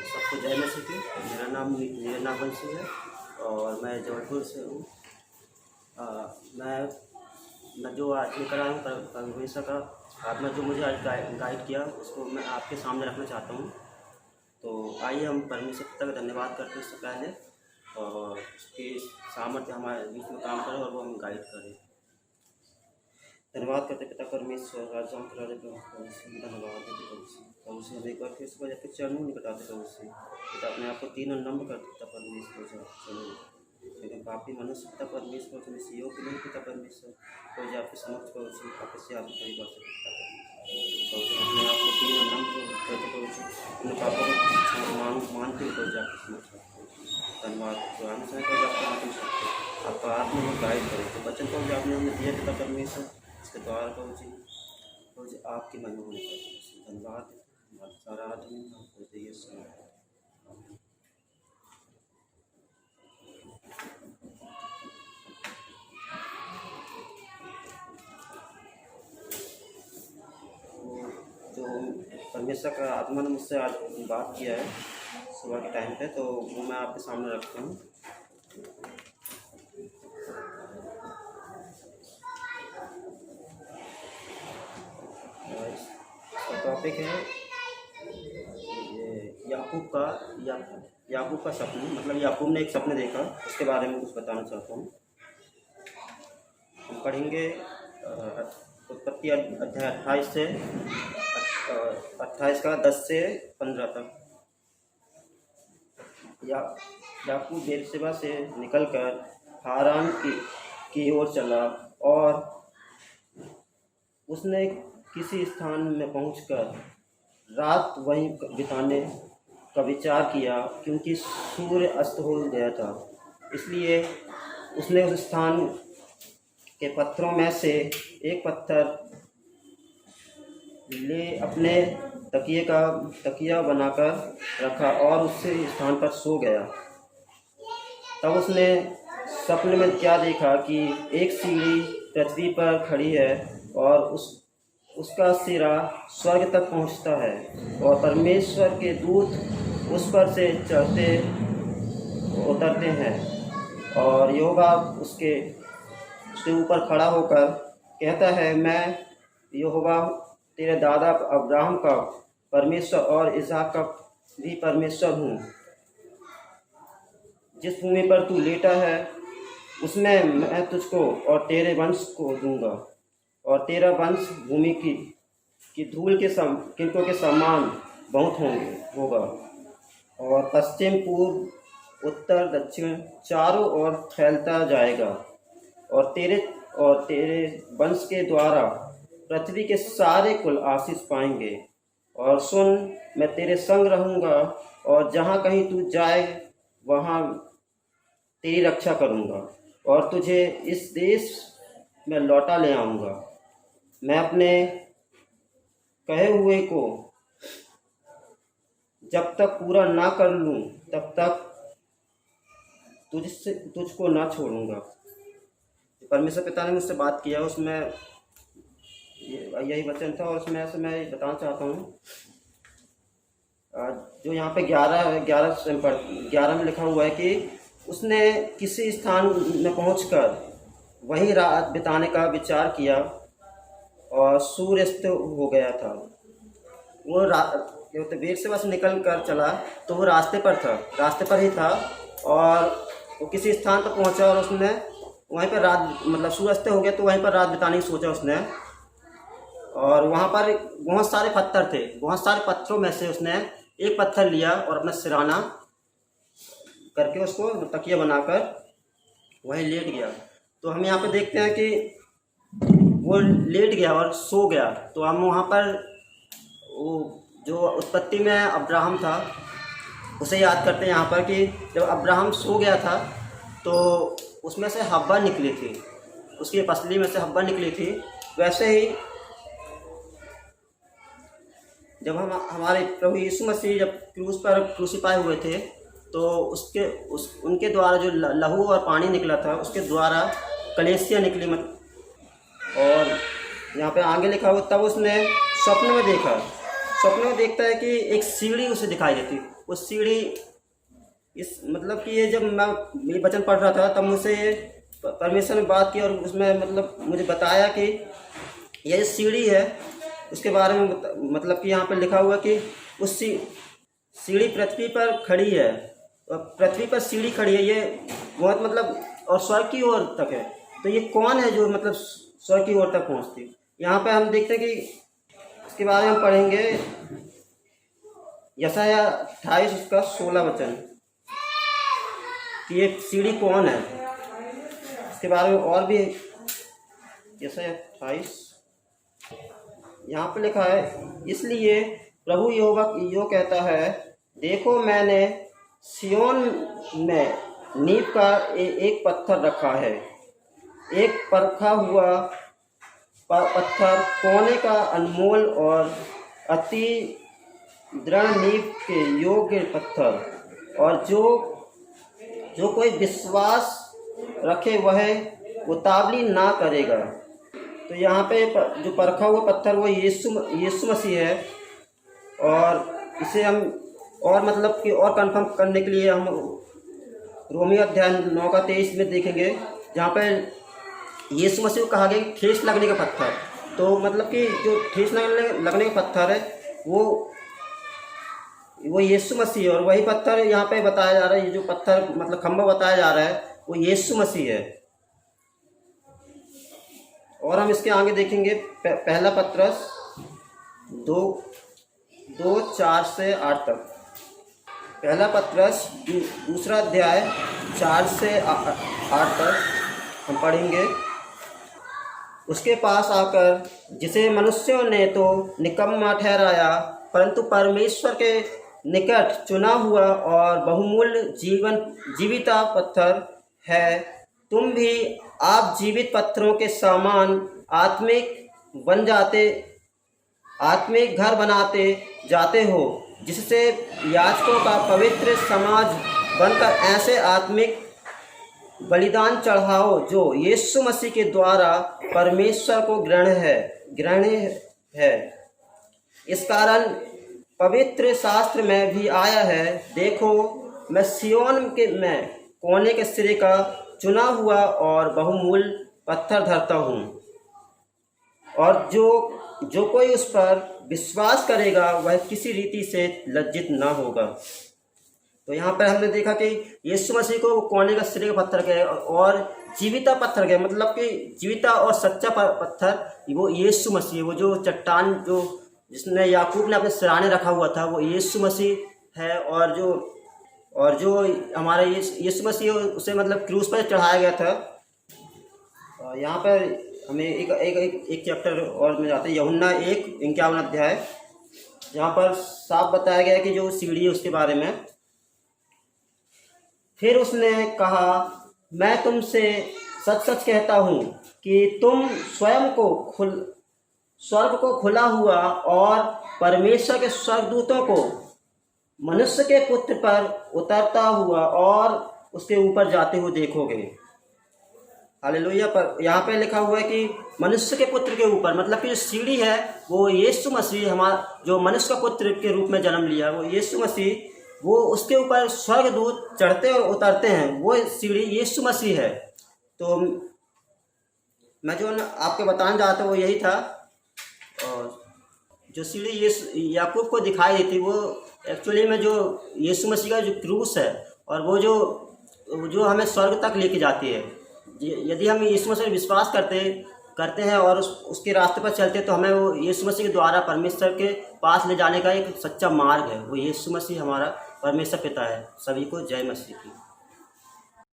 सबको जय मसीह की। मेरा नाम नीरनावंशी है और मैं जबलपुर से हूँ। मैं जो आज लेकर आया हूँ परमेश्वर का आत्मा जो मुझे आज गाइड किया उसको मैं आपके सामने रखना चाहता हूँ। तो आइए हम परमेश्वर पिता का धन्यवाद करते हैं उससे पहले, और उसकी सामर्थ्य हमारे बीच में काम करे और वो हम गाइड करें। धन्यवाद करते पिता परमेश्वर, राजा धन्यवाद देते प्रभु से हमें एक बार फिर से जाकर चरणों निकट आते प्रभु से पिता अपने आप को तीन नम्र करते पिता परमेश्वर चलो, लेकिन पापी मनुष्य पिता परमेश्वर से सहयोग के लिए पिता परमेश्वर कोई आपके समक्ष प्रभु से आपके से आप कई बार सकता अपने आप को तीन नम्र करते प्रभु से उन पापों को मानते हुए प्रभु आपके समक्ष धन्यवाद हमेशा कर आपका आत्मा को गाइड करे। तो बचन प्रभु आपने हमें दिया पिता परमेश्वर इसके द्वारा प्रभु जी आपकी महिमा होने पर धन्यवाद सारा आदमी आपको चाहिए। जो परमेश्वर का आत्मा ने मुझसे आज बात किया है सुबह के टाइम पे, तो वो मैं आपके सामने रखता हूँ। टॉपिक है याकूब का सपना, मतलब याकूब ने एक सपने देखा, उसके बारे में कुछ बताना चाहता हूँ। हम पढ़ेंगे उत्पत्ति अध्याय 28 से 28 का 10 से 15 तक। याकूब बेरशेबा से निकलकर हारान की ओर चला और उसने किसी स्थान में पहुंचकर रात वहीं बिताने का विचार किया, क्योंकि सूर्य अस्त हो गया था। इसलिए उसने उस स्थान के पत्थरों में से एक पत्थर ले अपने तकिया बनाकर रखा और उससे स्थान पर सो गया। तब उसने सपने में क्या देखा कि एक सीढ़ी पृथ्वी पर खड़ी है और उसका सिरा स्वर्ग तक पहुंचता है और परमेश्वर के दूत उस पर से चढ़ते उतरते हैं। और यहोवा उसके ऊपर खड़ा होकर कहता है, मैं यहोवा तेरे दादा अब्राहम का परमेश्वर और इसहाक का भी परमेश्वर हूँ। जिस भूमि पर तू लेटा है उसमें मैं तुझको और तेरे वंश को दूंगा, और तेरा वंश भूमि की धूल के किनकों के समान बहुत होगा, और पश्चिम पूर्व उत्तर दक्षिण चारों ओर फैलता जाएगा। और तेरे वंश के द्वारा पृथ्वी के सारे कुल आशीष पाएंगे। और सुन, मैं तेरे संग रहूँगा और जहाँ कहीं तू जाए वहाँ तेरी रक्षा करूँगा और तुझे इस देश में लौटा ले आऊँगा। मैं अपने कहे हुए को जब तक पूरा ना कर लूँ तब तक तुझको ना छोड़ूंगा। परमेश्वर पिता ने मुझसे बात किया, उसमें यही वचन था, और उसमें ऐसे मैं बताना चाहता हूँ। जो यहाँ पे 11 में लिखा हुआ है कि उसने किसी स्थान में पहुंचकर वहीं रात बिताने का विचार किया और सूर्य अस्त हो गया था। वो बेरशेबा से निकल कर चला तो वो रास्ते पर ही था, और वो किसी स्थान पर पहुंचा और उसने वहीं पर रात, मतलब सूर्य अस्त हो गया तो वहीं पर रात बिताने की सोचा उसने। और वहाँ पर बहुत सारे पत्थर थे, बहुत सारे पत्थरों में से उसने एक पत्थर लिया और अपना सिराना करके उसको तकिया बनाकर वहीं लेट गया। तो हम यहाँ पे देखते हैं कि वो लेट गया और सो गया। तो हम वहाँ पर वो जो उत्पत्ति में अब्राहम था उसे याद करते हैं यहाँ पर कि जब अब्राहम सो गया था तो उसमें से हव्वा निकली थी, उसकी पसली में से हव्वा निकली थी। वैसे ही जब हमारे प्रभु यीशु मसीह जब क्रूस पर क्रूसीफाई हुए थे तो उनके द्वारा जो लहू और पानी निकला था उसके द्वारा कलीसिया निकली। और यहाँ पे आगे लिखा हुआ, तब उसने स्वप्न में देखा स्वप्न में देखता है कि एक सीढ़ी उसे दिखाई देती। वो सीढ़ी इस मतलब कि ये जब मैं ये वचन पढ़ रहा था तब मुझसे परमेश्वर ने बात की और उसमें मतलब मुझे बताया कि यह सीढ़ी है, उसके बारे में मतलब कि यहाँ पर लिखा हुआ कि उस सीढ़ी पृथ्वी पर खड़ी है और पृथ्वी पर सीढ़ी खड़ी है। ये बहुत मतलब और स्वर्ग की ओर तक है। तो ये कौन है जो मतलब स्वर्ग की ओर तक पहुँचती? यहाँ पे हम देखते हैं कि इसके बारे में पढ़ेंगे यशायाह 28 उसका 16 वचन कि ये सीढ़ी कौन है। इसके बारे में और भी यशायाह 28 यहाँ पे लिखा है, इसलिए प्रभु यहोवा यो कहता है, देखो मैंने सिय्योन में नींव का एक पत्थर रखा है, एक परखा हुआ पत्थर, कोने का अनमोल और अति दृढ़ नींव के योग्य पत्थर, और जो कोई विश्वास रखे वह उतावली ना करेगा। तो यहाँ पे जो परखा हुआ पत्थर वो यीशु मसीह है। और इसे हम और मतलब कि और कंफर्म करने के लिए हम रोमियो अध्याय 9 का 23 में देखेंगे, जहाँ पर यीशु मसीह को कहा गया कि ठेस लगने का पत्थर। तो मतलब कि जो ठेस लगने का पत्थर है वो यीशु मसीह है। और वही पत्थर यहाँ पे बताया जा रहा है, ये जो पत्थर मतलब खंभा बताया जा रहा है वो यीशु मसीह है। और हम इसके आगे देखेंगे पहला पत्रस 2:4 से 8 तक। पहला पत्रस दूसरा अध्याय 4 से 8 तक हम पढ़ेंगे। उसके पास आकर जिसे मनुष्यों ने तो निकम्मा ठहराया, परंतु परमेश्वर के निकट चुना हुआ और बहुमूल्य जीविता पत्थर है, तुम भी आप जीवित पत्थरों के समान आत्मिक घर बनाते जाते हो, जिससे याजकों का पवित्र समाज बनकर ऐसे आत्मिक बलिदान चढ़ाओ जो यीशु मसीह के द्वारा परमेश्वर को ग्रहणीय है। इस कारण पवित्र शास्त्र में भी आया है, देखो मैं सिय्योन में कोने के सिरे का चुना हुआ और बहुमूल्य पत्थर धरता हूँ, और जो कोई उस पर विश्वास करेगा वह किसी रीति से लज्जित ना होगा। तो यहाँ पर हमने देखा कि यीशु मसीह को कोने का सिरे का पत्थर कहे और जीविता पत्थर कहे, मतलब कि जीविता और सच्चा पत्थर वो यीशु मसीह, वो जो चट्टान जो जिसने याकूब ने अपने सिराने रखा हुआ था वो यीशु मसीह है। और जो हमारा यीशु मसीह उसे मतलब क्रूस पर चढ़ाया गया था। यहाँ पर हमें एक चैप्टर और में जाते हैं, यूहन्ना 1:51 अध्याय, जहाँ पर साफ बताया गया है कि जो सीढ़ी है उसके बारे में। फिर उसने कहा, मैं तुमसे सच सच कहता हूँ कि तुम स्वयं को स्वर्ग को खुला हुआ और परमेश्वर के स्वर्गदूतों को मनुष्य के पुत्र पर उतरता हुआ और उसके ऊपर जाते हुए देखोगे। हालेलुया। पर यहाँ पे लिखा हुआ है कि मनुष्य के पुत्र के ऊपर, मतलब कि जो सीढ़ी है वो यीशु मसीह, हमारा जो मनुष्य का पुत्र के रूप में जन्म लिया वो यीशु मसीह, वो उसके ऊपर स्वर्गदूत चढ़ते और उतरते हैं, वो सीढ़ी यीशु मसीह है। तो मैं जो आपको बताना चाहता हूँ वो यही था। और जो सीढ़ी याकूब को दिखाई देती वो एक्चुअली में जो यीशु मसीह का जो क्रूस है, और वो जो हमें स्वर्ग तक लेके जाती है। यदि हम यीशु मसीह विश्वास करते हैं और उसके रास्ते पर चलते हैं तो हमें वो यीशु मसीह के द्वारा परमेश्वर के पास ले जाने का एक सच्चा मार्ग है। वो यीशु मसीह हमारा परमेश्वर पिता है। सभी को जय मसीह की।